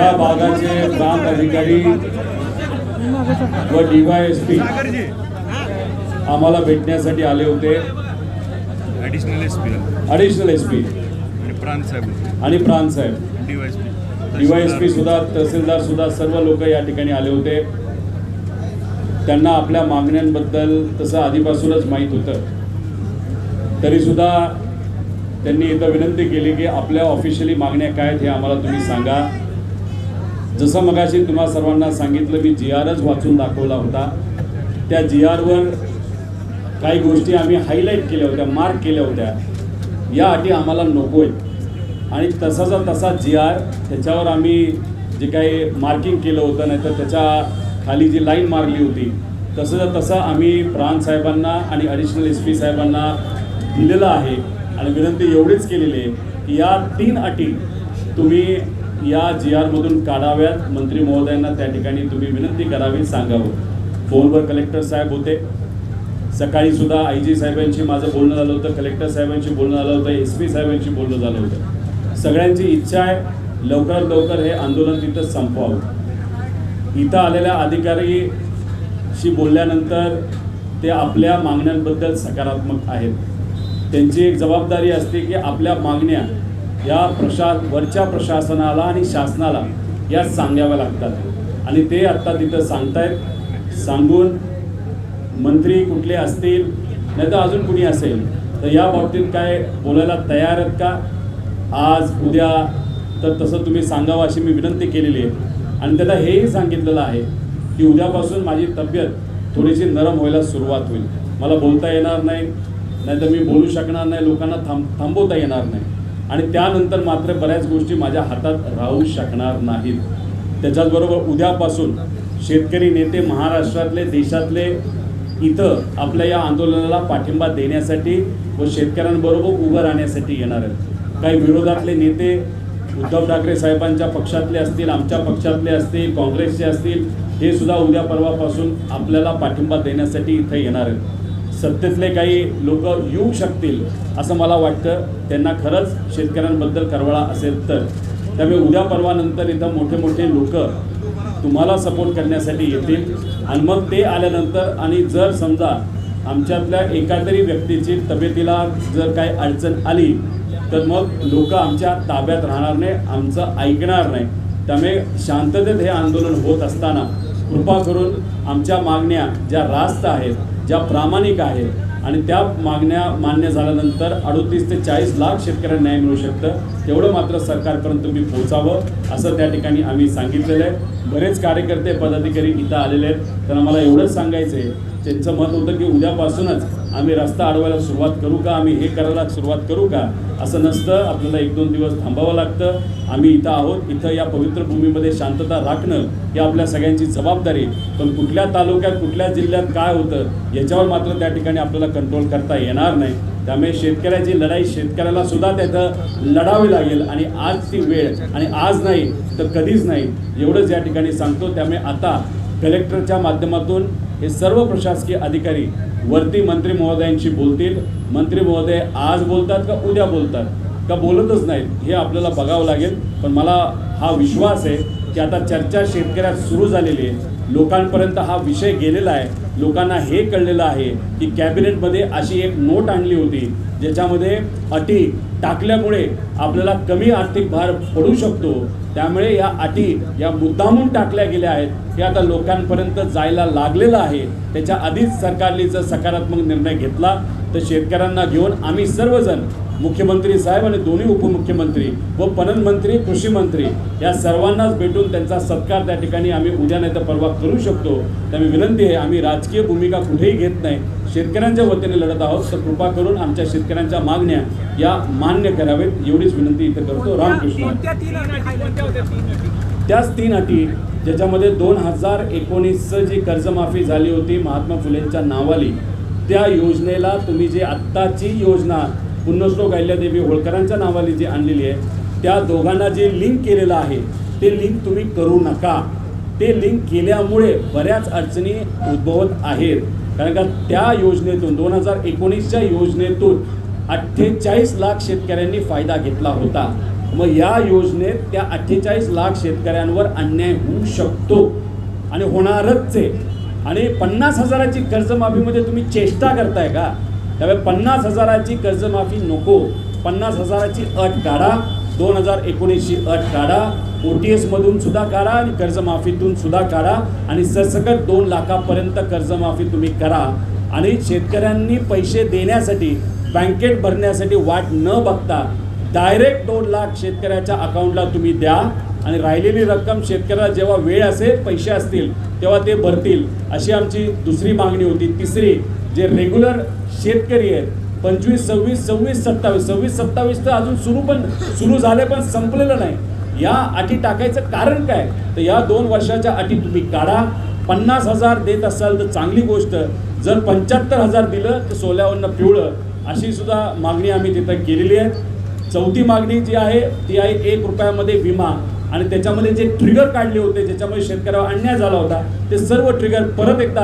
या भागाचे प्रांत अधिकारी व DYSP आम्हाला भेटण्यासाठी आले होते. ॲडिशनल SP आणि प्रांत साहेब DYSP सुद्धा, तहसीलदार सुद्धा, सर्व लोक या ठिकाणी आले होते. त्यांना आपल्या मागण्यांबद्दल तसं आधीपासूनच माहीत होतं, तरीसुद्धा त्यांनी इथं विनंती केली की आपल्या ऑफिशियली मागण्या काय आहेत हे आम्हाला तुम्ही सांगा. जसं मगाशी तुम्हा सर्वांना सांगितलं, मी GRच वाचून दाखवला होता. त्या GRवर काही गोष्टी आम्ही हायलाईट केल्या होत्या, मार्क केल्या होत्या. या अटी आम्हाला नको आहेत आणि तसाचा तसा GR त्याच्यावर आम्ही जे काही मार्किंग केलं होतं, नाही तर त्याच्या खाली जी लाईन मारली होती तसं आम्ही प्रांत साहेबांना आणि ॲडिशनल SP साहेबांना दिलेलं आहे. आणि विनंती एवढीच केलेली आहे की या 3 अटी तुम्ही या GRमधून काढाव्यात. मंत्री महोदयांना त्या ठिकाणी तुम्ही विनंती करावी, सांगावं. फोनवर कलेक्टर साहेब होते, सकाळीसुद्धा IG साहेबांशी माझं बोलणं झालं होतं, कलेक्टर साहेबांशी बोलणं झालं होतं, SP साहेबांशी बोलणं झालं होतं. सगळ्यांची इच्छा आहे लवकरात लवकर हे आंदोलन तिथं संपवावं. इथं आलेल्या अधिकारीशी बोलल्यानंतर ते आपल्या मागण्यांबद्दल सकारात्मक आहेत. त्यांची एक जबाबदारी असते की आपल्या मागण्या या वरच्या प्रशासनाला आणि शासनाला या सांगाव्या लागतात आणि ते आत्ता तिथं सांगतायत. सांगून मंत्री कुठले असतील नाही तर अजून कुणी असेल तर या बाबतीत काय बोलायला तयार आहेत का आज उद्या, तर तसं तुम्ही सांगावं अशी मी विनंती केलेली आहे. आणि त्याला हेही सांगितलेलं आहे की उद्यापासून माझी तब्येत थोडीशी नरम व्हायला सुरुवात होईल. मला बोलता येणार नाही, नाहीतर मी बोलू शकणार नाही, लोकांना थांबवता येणार नाही आणि त्यानंतर मात्र बऱ्याच गोष्टी माझ्या हातात राहू शकणार नाहीत. त्याच्याचबरोबर उद्यापासून शेतकरी नेते महाराष्ट्रातले, देशातले इथं आपल्या या आंदोलनाला पाठिंबा देण्यासाठी व शेतकऱ्यांबरोबर उभं राहण्यासाठी येणार आहेत. काही विरोधातले नेते उद्धव ठाकरे साहेबांच्या पक्षातले असतील, आमच्या पक्षातले असतील, काँग्रेसचे असतील, हे सुद्धा उद्या परवापासून आपल्याला पाठिंबा देण्यासाठी इथं येणार आहेत. सत्तेतले काही लोक येऊ शकतील असं मला वाटतं, त्यांना खरंच शेतकऱ्यांबद्दल करवळा असेल तर. त्यामुळे उद्या परवानंतर इथं मोठे मोठे लोक तुम्हाला सपोर्ट करण्यासाठी येतील आणि मग ते आल्यानंतर आणि जर समजा आमच्यातल्या एका तरी व्यक्तीची तब्येतीला जर काही अडचण आली तर मग लोक आमच्या ताब्यात राहणार नाही, आमचं ऐकणार नाही. त्यामुळे शांततेत हे आंदोलन होत असताना कृपा करून आमच्या मागण्या ज्या रास्त आहेत, ज्या प्रामाणिक आहेत आणि त्या मागण्या मान्य झाल्यानंतर 38 ते 40 लाख शेतकऱ्यांना न्याय मिळू शकतं, तेवढं मात्र सरकारपर्यंत तुम्ही पोहोचावं असं त्या ठिकाणी आम्ही सांगितलेलं आहे. बरेच कार्यकर्ते पदाधिकारी इथं आलेले आहेत, त्यांना मला एवढंच सांगायचं आहे, त्यांचं मत होतं की उद्यापासूनच आम्ही रस्ता अडवायला सुरुवात करू का, आम्ही हे करायला सुरुवात करू का. असं नसतं, आपल्याला 1-2 दिवस थांबावं लागतं. आम्ही इथं आहोत, इथं या पवित्र भूमीमध्ये शांतता राखणं ही आपल्या सगळ्यांची जबाबदारी. पण कुठल्या तालुक्यात कुठल्या जिल्ह्यात काय होतं याच्यावर मात्र त्या ठिकाणी आपल्याला कंट्रोल करता येणार नाही. त्यामुळे शेतकऱ्याची लढाई शेतकऱ्याला सुद्धा त्याचं लढावी लागेल आणि आज ती वेळ आणि आज नाही तर कधीच नाही एवढंच या ठिकाणी सांगतो. त्यामुळे आता कलेक्टरच्या माध्यमातून हे सर्व प्रशासकीय अधिकारी वरती मंत्री महोदयांशी बोलतील. मंत्री महोदय आज बोलतात का उद्या बोलतात का बोलतच नाहीत हे आपल्याला बघावं लागेल. पण मला हा विश्वास आहे की आता चर्चा शेतकऱ्यात सुरू झालेली आहे, लोकांपर्यंत हा विषय गेलेला आहे, लोकांना हे कळलेलं आहे की कॅबिनेटमध्ये अशी एक नोट आणली होती ज्याच्यामध्ये अटी टाकल्यामुळे आपल्याला कमी आर्थिक भार पडू शकतो. त्यामुळे या अटी या मुद्दामून टाकल्या गेल्या आहेत, हे आता लोकांपर्यंत जायला लागलेलं आहे. त्याच्या आधीच सरकारने जर सकारात्मक निर्णय घेतला तर शेतकऱ्यांना घेऊन आम्ही सर्वजण मुख्यमंत्री साहेब आणि दोन्ही उपमुख्यमंत्री व पणन मंत्री, कृषी मंत्री या सर्वांनाच भेटून त्यांचा सत्कार त्या ठिकाणी आम्ही उद्या नाही तर परवा करू शकतो. त्यामुळे विनंती आहे, आम्ही राजकीय भूमिका कुठेही घेत नाही, शेतकऱ्यांच्या वतीने लढत आहोत, तर कृपा करून आमच्या शेतकऱ्यांच्या मागण्या या मान्य करावेत एवढीच विनंती इथं करतो. रामकृष्ण. त्याच 3 अटी ज्याच्यामध्ये 2019 जी कर्जमाफी झाली होती महात्मा फुलेंच्या नावाली, त्या योजनेला तुम्ही जे आत्ताची योजना पुण्यश्लोक अहिल्यादेवी होळकरांच्या नावाली जी आणलेली आहे त्या दोघांना जे लिंक केलेलं आहे ते लिंक तुम्ही करू नका. ते लिंक केल्यामुळे बऱ्याच अडचणी उद्भवत आहेत. कारण का त्या योजनेतून 2019च्या योजनेतून 48 लाख शेतकऱ्यांनी फायदा घेतला होता. मग या योजनेत त्या 48 लाख शेतकऱ्यांवर अन्याय होऊ शकतो आणि होणारच आहे. आणि 50,000ची कर्जमाफीमध्ये तुम्ही चेष्टा करताय का? त्यामुळे 50,000ची कर्जमाफी नको, 50,000ची अट काढा, 2019ची अट काढा, OTS मधून सुद्धा काढा आणि कर्जमाफीतून सुद्धा काढा आणि सरसकट 2 लाखापर्यंत कर्जमाफी तुम्ही करा. आणि शेतकऱ्यांनी पैसे देण्यासाठी बँकेत भरण्यासाठी वाट न बघता डायरेक्ट 2 लाख शेतकऱ्याच्या अकाउंटला तुम्ही द्या आणि राहिलेली रक्कम शेतकऱ्याला जेव्हा वेळ असेल, पैसे असतील तेव्हा ते भरतील, अशी आमची दुसरी मागणी होती. तिसरी, जे रेग्युलर शेतकरी आहेत 25, 26, 27, 27 तर अजून सुरू झाले पण संपलेलं नाही. या अटी टाकायचं कारण काय? तर या 2 वर्षाच्या अटी तुम्ही काढा. 50,000 देत असाल तर चांगली गोष्ट, जर 75,000 दिलं तर सोल्यावरनं पिवळं, अशी सुद्धा मागणी आम्ही तिथं केलेली आहे. चौथी मागणी जी आहे ती आहे 1 रुपयामध्ये विमा आणि त्याच्यामध्ये जे ट्रिगर काढले होते ज्याच्यामुळे शेतकऱ्यावर अन्याय झाला होता ते सर्व ट्रिगर परत एकदा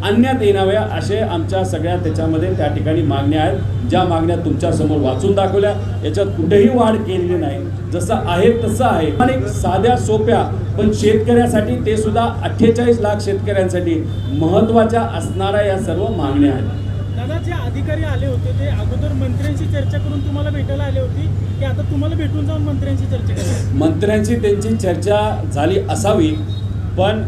आणण्यात येणाव्या असे आमच्या सगळ्या त्याच्यामध्ये त्या ठिकाणी मागण्या आहेत. ज्या मागण्या तुमच्यासमोर वाचून दाखवल्या, याच्यात कुठेही वाढ केलेली नाही, जसं आहे तसं आहे. आणि साध्या सोप्या पण शेतकऱ्यासाठी ते सुद्धा 48 लाख शेतकऱ्यांसाठी महत्त्वाच्या असणाऱ्या या सर्व मागण्या आहेत. दादा, जे अधिकारी आले होते ते अगोदर मंत्र्यांशी चर्चा करून तुम्हाला भेटायला आले होते की आता तुम्हाला भेटून जाऊन मंत्र्यांशी चर्चा करायची? मंत्र्यांची त्यांची चर्चा झाली असावी पण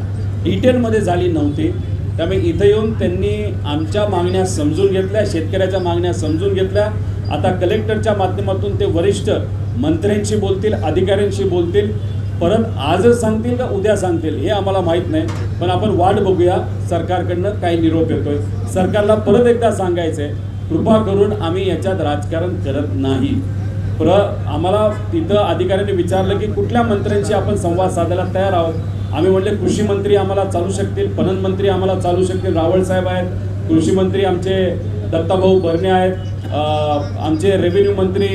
डिटेलमध्ये झाली नव्हती. त्यामुळे इथं येऊन त्यांनी आमच्या मागण्या समजून घेतल्या, शेतकऱ्याच्या मागण्या समजून घेतल्या. आता कलेक्टरच्या माध्यमातून ते वरिष्ठ मंत्र्यांशी बोलतील, अधिकाऱ्यांशी बोलतील. परत आजच सांगतील का उद्या सांगतील हे आम्हाला माहीत नाही, पण आपण वाट बघूया. सरकारकडनं काही निरोप येतोय. सरकारला परत एकदा सांगायचं आहे, कृपा करून आम्ही याच्यात राजकारण करत नाही. आम्हाला तिथं अधिकाऱ्यांनी विचारलं की कुठल्या मंत्र्यांशी आपण संवाद साधायला तयार आहोत. आम्ही म्हटले कृषी मंत्री आम्हाला चालू शकतील, पणन मंत्री आम्हाला चालू शकतील, रावळ साहेब आहेत, कृषी मंत्री आमचे दत्ताभाऊ भरणे आहेत, आमचे रेव्हेन्यू मंत्री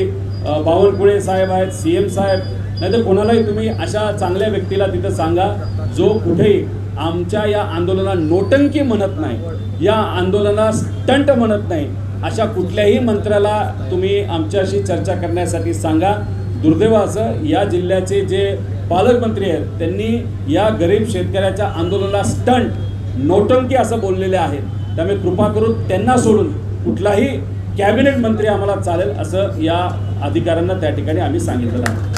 बावनकुळे साहेब आहेत, CM साहेब, नाही तर कोणालाही तुम्ही अशा चांगल्या व्यक्तीला तिथं सांगा जो कुठेही आमच्या या आंदोलनाला नोटंकी म्हणत नाही, या आंदोलनाला स्टंट म्हणत नाही, अशा कुठल्याही मंत्र्याला तुम्ही आमच्याशी चर्चा करण्यासाठी सांगा. दुर्दैवाचं या जिल्ह्याचे जे पालकमंत्री आहेत त्यांनी या गरीब शेतकऱ्याच्या आंदोलनाला स्टंट, नोटंकी असं बोललेले आहेत. त्यामुळे कृपा करून त्यांना सोडून कुठलाही कॅबिनेट मंत्री आम्हाला चालेल असं या अधिकाऱ्यांना त्या ठिकाणी आम्ही सांगितलं आहे.